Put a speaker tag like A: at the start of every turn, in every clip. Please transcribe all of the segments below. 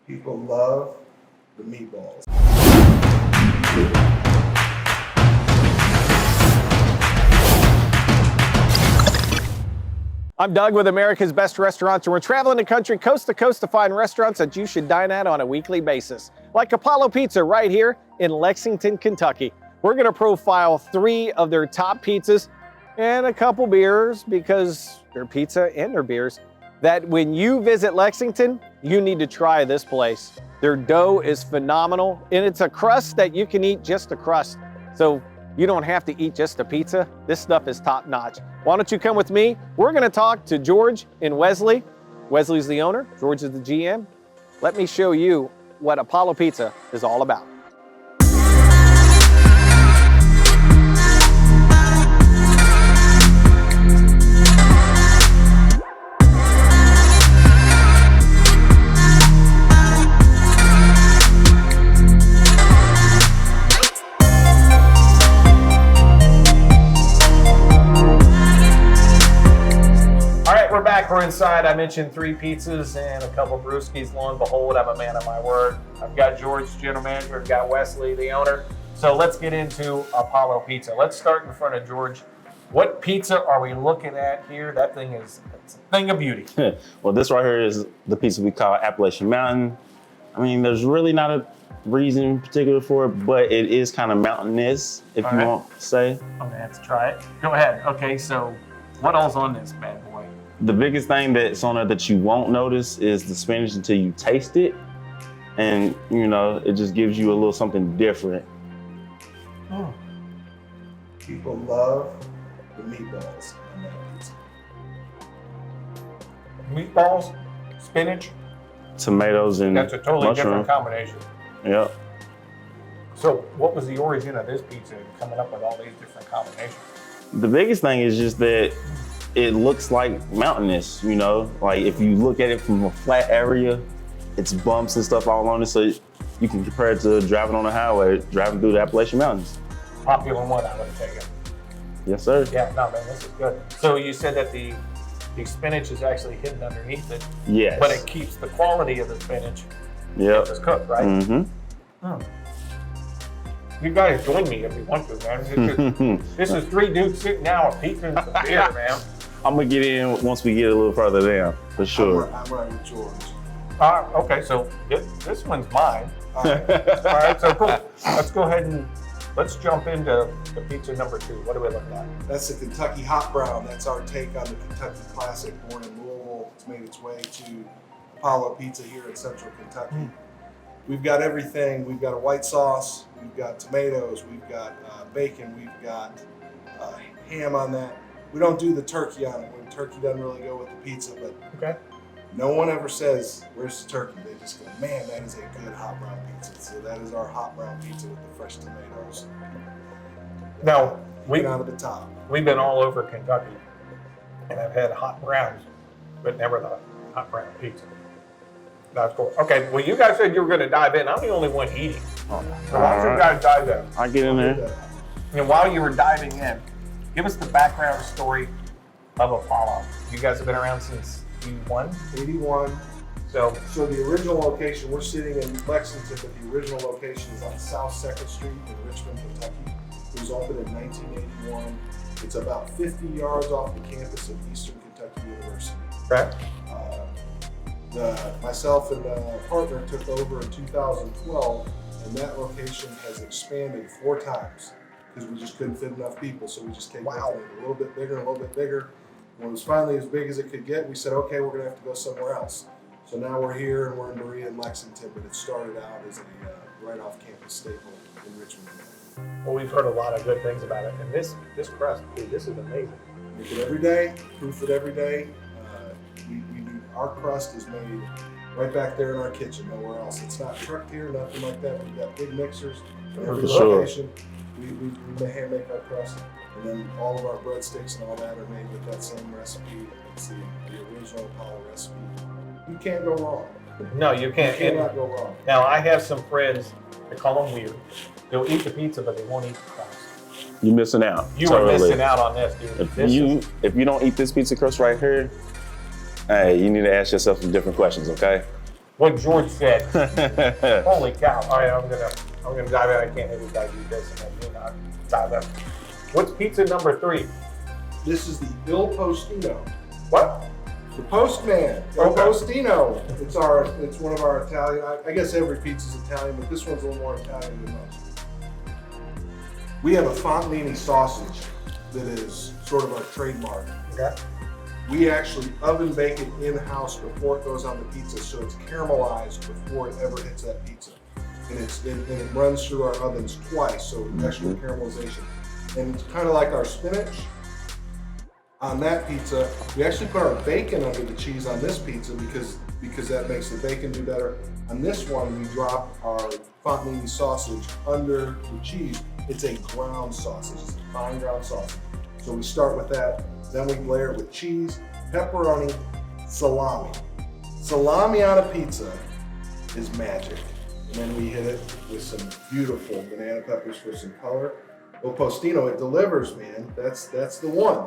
A: People love the meatballs.
B: I'm Doug with America's Best Restaurants, and we're traveling the country coast to coast to find restaurants that you should dine at on a weekly basis. Like Apollo Pizza right here in Lexington, Kentucky. We're gonna profile 3 of their top pizzas and a couple beers, because they're pizza and they're beers, that when you visit Lexington, you need to try this place. Their dough is phenomenal, and it's a crust that you can eat just a crust. So you don't have to eat just a pizza. This stuff is top notch. Why don't you come with me? We're gonna talk to George and Wesley. Wesley's the owner, George is the GM. Let me show you what Apollo Pizza is all about. We're inside. I mentioned 3 pizzas and a couple brewskis. Lo and behold, I'm a man of my word. I've got George, general manager. I've got Wesley, the owner. So let's get into Apollo Pizza. Let's start in front of George. What pizza are we looking at here? That thing is it's a thing of beauty.
C: Well, this right here is the pizza we call Appalachian Mountain. I mean, there's really not a reason in particular for it, but it is kind of mountainous, if you want to say.
B: I'm gonna have to try it. Go ahead. Okay, so what all's on this bad boy?
C: The biggest thing that's on it that you won't notice is the spinach until you taste it. And, you know, it just gives you a little something different.
A: People love the meatballs on that pizza.
B: Meatballs, spinach,
C: Tomatoes and
B: that's a totally
C: mushroom.
B: different combination.
C: Yep.
B: So what was the origin of this pizza coming up with all these different combinations?
C: The biggest thing is just that it looks like mountainous, you know? Like if you look at it from a flat area, it's bumps and stuff all on it, so you can compare it to driving on a highway, driving through the Appalachian Mountains.
B: Popular one, I would take it.
C: Yes, sir.
B: Yeah, no, man, this is good. So you said that the spinach is actually hidden underneath it.
C: Yes.
B: But it keeps the quality of the spinach
C: Yep.
B: if it's cooked, right?
C: Mm-hmm.
B: You guys join me if you want to, man. This is 3 dudes sitting down with pizza and some beer, man.
C: I'm gonna get in once we get a little further down, for sure.
A: I'm right with George.
B: Okay, so this one's mine.
A: All right.
B: All right, so cool. Let's go ahead and let's jump into the pizza number 2. What are we looking at?
A: That's the Kentucky Hot Brown. That's our take on the Kentucky Classic, born in Louisville. It's made its way to Apollo Pizza here in Central Kentucky. We've got everything. We've got a white sauce. We've got tomatoes. We've got bacon. We've got ham on that. We don't do the turkey on it. When turkey doesn't really go with the pizza, but
B: Okay.
A: no one ever says, "Where's the turkey?" They just go, "Man, that is a good hot brown pizza." So that is our hot brown pizza with the fresh tomatoes.
B: Now,
A: Right out of the top.
B: we've been all over Kentucky, and I've had hot browns, but never the hot brown pizza. That's cool. Okay, well, you guys said you were going to dive in. I'm the only one eating. So why don't you guys dive in?
C: I get in there.
B: And while you were diving in, give us the background story of Apollo. You guys have been around since 81.
A: 81.
B: So
A: the original location, we're sitting in Lexington, but the original location is on South 2nd Street in Richmond, Kentucky. It was opened in 1981. It's about 50 yards off the campus of Eastern Kentucky University.
B: okay.
A: Myself and a partner took over in 2012, and that location has expanded 4 times because we just couldn't fit enough people. So we just kept making it a little bit bigger, a little bit bigger. When it was finally as big as it could get, we said, okay, we're gonna have to go somewhere else. So now we're here and we're in Berea and Lexington, but it started out as a right off campus staple in Richmond.
B: Well, we've heard a lot of good things about it, and this crust, dude, this is amazing.
A: Make it every day, proof it every day. Our crust is made right back there in our kitchen, nowhere else. It's not trucked here, nothing like that. We've got big mixers in every location. We hand make our crust, and then all of our breadsticks and all that are made with that same recipe. It's the original Apollo recipe. You can't go wrong.
B: No, you can't.
A: You cannot go wrong.
B: Now, I have some friends, they call them weird. They'll eat the pizza, but they won't eat the crust.
C: You're missing out.
B: You are missing out on this, dude.
C: If you don't eat this pizza crust right here, Hey, you need to ask yourself some different questions, okay?
B: What George said. Holy cow! All right, I'm gonna dive in. I can't have you guys eat this and then you not dive in. What's pizza number 3?
A: This is the Il Postino.
B: What?
A: The Postman, Il Postino. It's one of our Italian. I guess every pizza's Italian, but this one's a little more Italian than most. We have a fontanini sausage that is sort of our trademark.
B: Okay.
A: We actually oven bake it in-house before it goes on the pizza, so it's caramelized before it ever hits that pizza. And it runs through our ovens twice, so extra caramelization. And it's kind of like our spinach. On that pizza, we actually put our bacon under the cheese on this pizza because that makes the bacon do better. On this one, we drop our fontanini sausage under the cheese. It's a ground sausage, it's a fine ground sausage. So we start with that, then we layer it with cheese, pepperoni, salami. Salami on a pizza is magic. And then we hit it with some beautiful banana peppers for some color. Il Postino, it delivers, man. That's the one.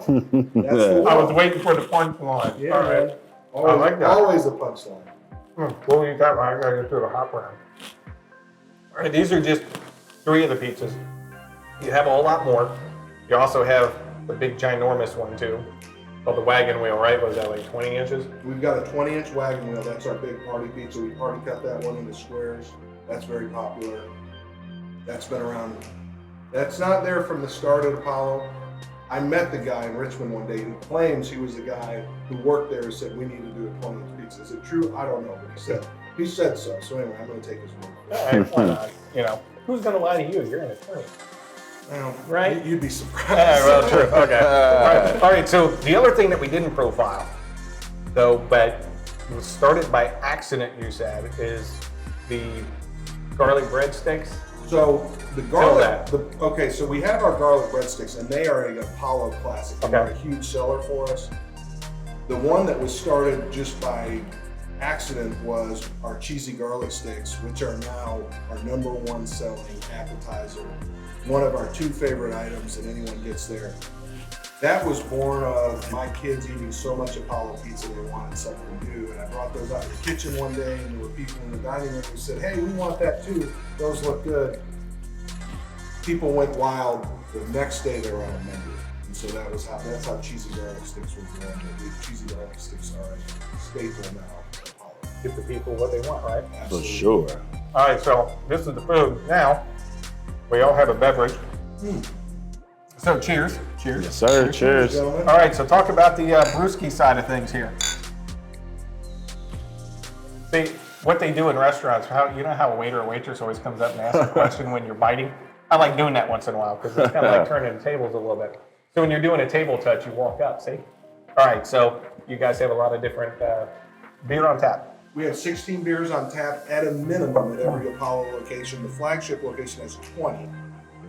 A: That's the one.
B: I was waiting for the punchline.
A: Yeah,
B: All right.
A: man. Always,
B: I like that.
A: Always a punchline.
B: What do you got? I gotta get through the hot round. All right, these are just 3 of the pizzas. You have a whole lot more. You also have the big ginormous one too, called the wagon wheel, right? Was that like 20 inches?
A: We've got a 20-inch wagon wheel. That's our big party pizza. We party cut that one into squares. That's very popular. That's been around. That's not there from the start of Apollo. I met the guy in Richmond one day who claims he was the guy who worked there and said we need to do a 20-inch pizza. Is it true? I don't know, but he said so. So anyway, I'm going to take his word for it.
B: All right, why not? You know, who's gonna lie to you? You're an attorney. Right?
A: You'd be surprised.
B: Yeah, well, true. Okay. All right. So the other thing that we didn't profile, though, but was started by accident, you said, is the garlic breadsticks.
A: So the garlic. Okay, so we have our garlic breadsticks, and they are an Apollo classic. They're a huge seller for us. The one that was started just by accident was our cheesy garlic sticks, which are now our #1 selling appetizer. One of our 2 favorite items that anyone gets there. That was born of my kids eating so much Apollo pizza they wanted something new. And I brought those out in the kitchen one day and there were people in the dining room who said, hey, we want that too. Those look good. People went wild. The next day they were on a menu. And so that's how cheesy garlic sticks were born. Cheesy garlic sticks are a staple now at Apollo.
B: Give the people what they want, right?
A: Absolutely.
C: For sure.
B: All right, so this is the food. Now, we all have a beverage. So cheers. Cheers.
C: Yes, sir. Cheers.
A: Gentlemen.
B: All right, so talk about the brewski side of things here. See, what they do in restaurants, you know how a waiter or waitress always comes up and asks a question when you're biting? I like doing that once in a while because it's kind of like turning the tables a little bit. So when you're doing a table touch, you walk up, see? All right, so you guys have a lot of different beer on tap.
A: We have 16 beers on tap at a minimum at every Apollo location. The flagship location has 20,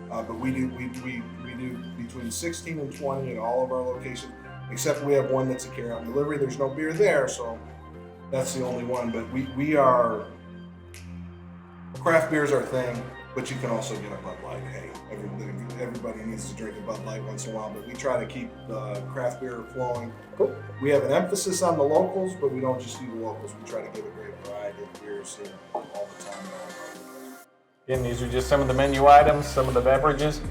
A: but we do between 16 and 20 in all of our locations, except we have one that's a carry-out delivery. There's no beer there, so that's the only one. But we are craft beer is our thing, but you can also get a Bud Light. Hey, everybody needs to drink a Bud Light once in a while, but we try to keep the craft beer flowing.
B: Cool.
A: We have an emphasis on the locals, but we don't just do the locals. We try to give a great variety of beers here all the time.
B: Again, these are just some of the menu items, some of the beverages.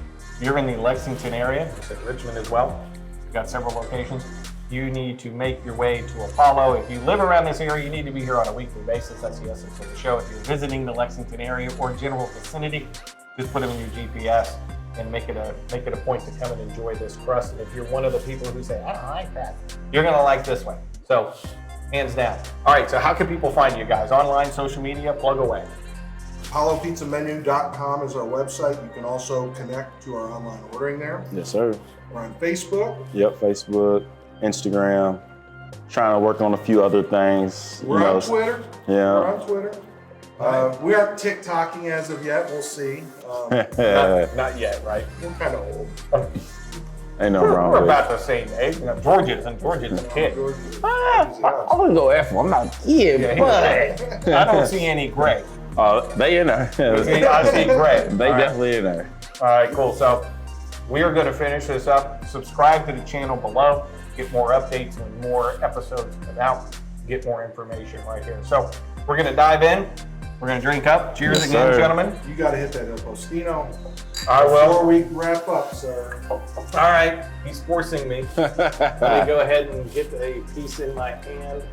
B: You're in the Lexington area, you said Richmond as well. We've got several locations. You need to make your way to Apollo. If you live around this area, you need to be here on a weekly basis. That's the essence of the show. If you're visiting the Lexington area or general vicinity, just put them in your GPS and make it a point to come and enjoy this crust. And if you're one of the people who say, I don't like that, you're gonna like this one. So, hands down. All right, so how can people find you guys? Online, social media, plug away.
A: ApolloPizzaMenu.com is our website. You can also connect to our online ordering there.
C: Yes, sir.
A: We're on Facebook.
C: Yep, Facebook, Instagram. Trying to work on a few other things.
A: We're on Twitter.
C: Yeah.
A: We're on Twitter. We aren't TikToking as of yet. We'll see.
B: Not yet, right?
A: We're kind of old.
C: Ain't no wrong
B: We're
C: with
B: about the same age. You know, George's a kid.
C: I'm gonna go F. I'm not a kid, but
B: I don't see any gray.
C: they in there.
B: I see gray.
C: They definitely in there.
B: All right, cool. So we are going to finish this up. Subscribe to the channel below. get more updates and more episodes come out, get more information right here. So we're gonna dive in. We're gonna drink up. Cheers
C: Yes,
B: again,
C: sir.
B: gentlemen.
A: You got to hit that El Postino.
B: I will.
A: Before we wrap up, sir.
B: All right, he's forcing me. Let me go ahead and get a piece in my hand.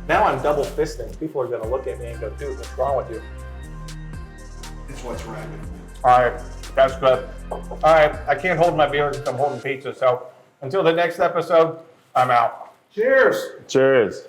B: Now I'm double fisting. People are gonna look at me and go, dude, what's wrong with you?
A: It's what's right.
B: All right, that's good. All right, I can't hold my beer because I'm holding pizza. So until the next episode, I'm out.
A: Cheers.
C: Cheers.